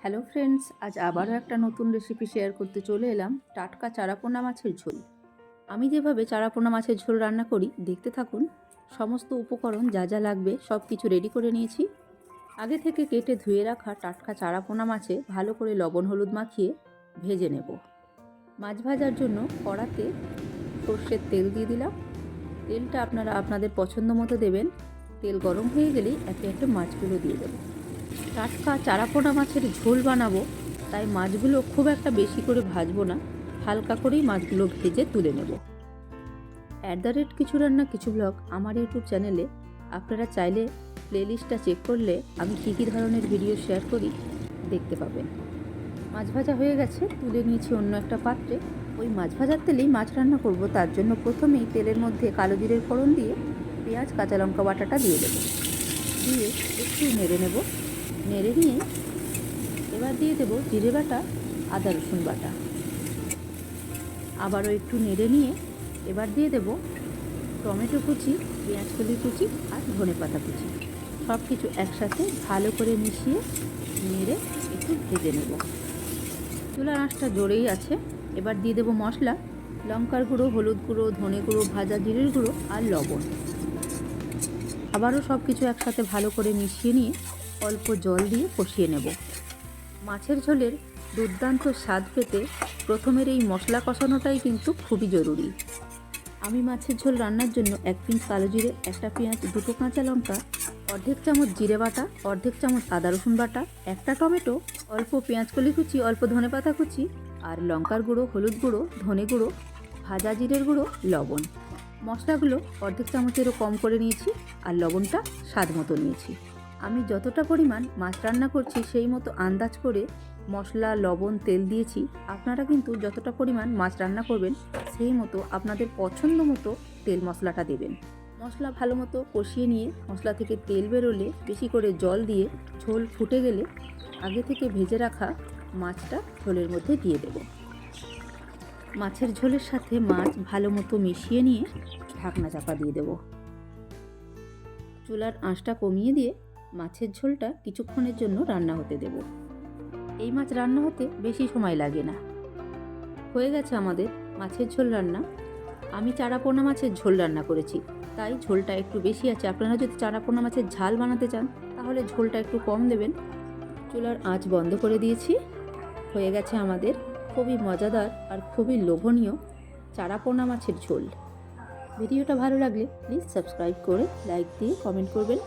Hello friends, আজ আবারও একটা নতুন রেসিপি শেয়ার করতে চলে এলাম। টাটকা চারাপোনা মাছের ঝোল। আমি যেভাবে চারাপোনা মাছের ঝোল রান্না করি দেখতে থাকুন। সমস্ত উপকরণ যা যা লাগবে সব কিছু রেডি করে নিয়েছি। আগে থেকে কেটে ধুয়ে রাখা টাটকা চারাপোনা মাছে ভালো করে লবণ হলুদ মাখিয়ে ভেজে নেব। মাছ ভাজার জন্য কড়াতে সর্ষের তেল দিয়ে দিলাম। তেলটা আপনারা আপনাদের পছন্দ মতো দেবেন। তেল গরম হয়ে গেলেই একে একে মাছগুলো দিয়ে দেবো। টাটকা চারাপোনা মাছের ঝোল বানাবো, তাই মাছগুলো খুব একটা বেশি করে ভাজবো না, হালকা করেই মাছগুলো ভেজে তুলে নেব। @কিছু রান্না কিছু ব্লগ আমার ইউটিউব চ্যানেলে আপনারা চাইলে প্লেলিস্টটা চেক করলে আমি কী কী ধরনের ভিডিও শেয়ার করি দেখতে পাবেন। মাছ ভাজা হয়ে গেছে, তুলে নিয়েছি অন্য একটা পাত্রে। ওই মাছ ভাজার তেলেই মাছ রান্না করব, তার জন্য প্রথমেই তেলের মধ্যে কালো জিরের ফোড়ন দিয়ে পেঁয়াজ কাঁচা লঙ্কা বাটাটা দিয়ে দেবো। দিয়ে একটু নেড়ে নেব। নেড়ে নিয়ে এবার দিয়ে দেব জিরে বাটা, আদা রসুন বাটা। আবারও একটু নেড়ে নিয়ে এবার দিয়ে দেব টমেটো কুচি, পেঁয়াজ কলি কুচি আর ধনেপাতা কুচি। সব কিছু একসাথে ভালো করে মিশিয়ে নেড়ে একটু ভেজে নেব। চুলার আঁচটা জোরেই আছে। এবার দিয়ে দেব মশলা, লঙ্কার গুঁড়ো, হলুদ গুঁড়ো, ধনে গুঁড়ো, ভাজা জিরের গুঁড়ো আর লবণ। আবারও সব কিছু একসাথে ভালো করে মিশিয়ে নিয়ে অল্প জল দিয়ে কষিয়ে নেব। মাছের ঝোলের দুর্দান্ত স্বাদ পেতে প্রথমের এই মশলা কষানোটাই কিন্তু খুবই জরুরি। আমি মাছের ঝোল রান্নার জন্য 1 পিঞ্চ কালো জিরে, একটা পেঁয়াজ, 2টো কাঁচা লঙ্কা, অর্ধেক চামচ জিরে বাটা, অর্ধেক চামচ আদা রসুন বাটা, একটা টমেটো, অল্প পেঁয়াজ কলি কুচি, অল্প ধনেপাতা কুচি আর লঙ্কার গুঁড়ো, হলুদ গুঁড়ো, ধনে গুঁড়ো, ভাজা জিরের গুঁড়ো, লবণ। মশলাগুলো অর্ধেক চামচেরও কম করে নিয়েছি আর লবণটা স্বাদ মতো নিয়েছি। আমি যতটা পরিমাণ মাছ রান্না করছি সেই মতো আন্দাজ করে মশলা, লবণ, তেল দিয়েছি। আপনারা কিন্তু যতটা পরিমাণ মাছ রান্না করবেন সেই মতো আপনাদের পছন্দ মতো তেল মশলাটা দেবেন। মশলা ভালো মতো কষিয়ে নিয়ে মশলা থেকে তেল বেরোলে বেশি করে জল দিয়ে ঝোল ফুটে গেলে আগে থেকে ভেজে রাখা মাছটা ঝোলের মধ্যে দিয়ে দেব। মাছের ঝোলের সাথে মাছ ভালো মতো মিশিয়ে নিয়ে ঢাকনা চাপা দিয়ে দেব। চুলার আঁচটা কমিয়ে দিয়ে মাছের ঝোলটা কিছুক্ষণের জন্য রান্না হতে দেব। এই মাছ রান্না হতে বেশি সময় লাগে না। হয়ে গেছে আমাদের মাছের ঝোল রান্না। আমি চারাপোনা মাছের ঝোল রান্না করেছি, তাই ঝোলটা একটু বেশি আছে। আপনারা যদি চারাপোনা মাছের ঝাল বানাতে চান তাহলে ঝোলটা একটু কম দেবেন। চুলার আঁচ বন্ধ করে দিয়েছি। হয়ে গেছে আমাদের খুবই মজাদার আর খুবই লোভনীয় চারাপোনা মাছের ঝোল। ভিডিওটা ভালো লাগলে প্লিজ সাবস্ক্রাইব করে লাইক দিয়ে কমেন্ট করবেন।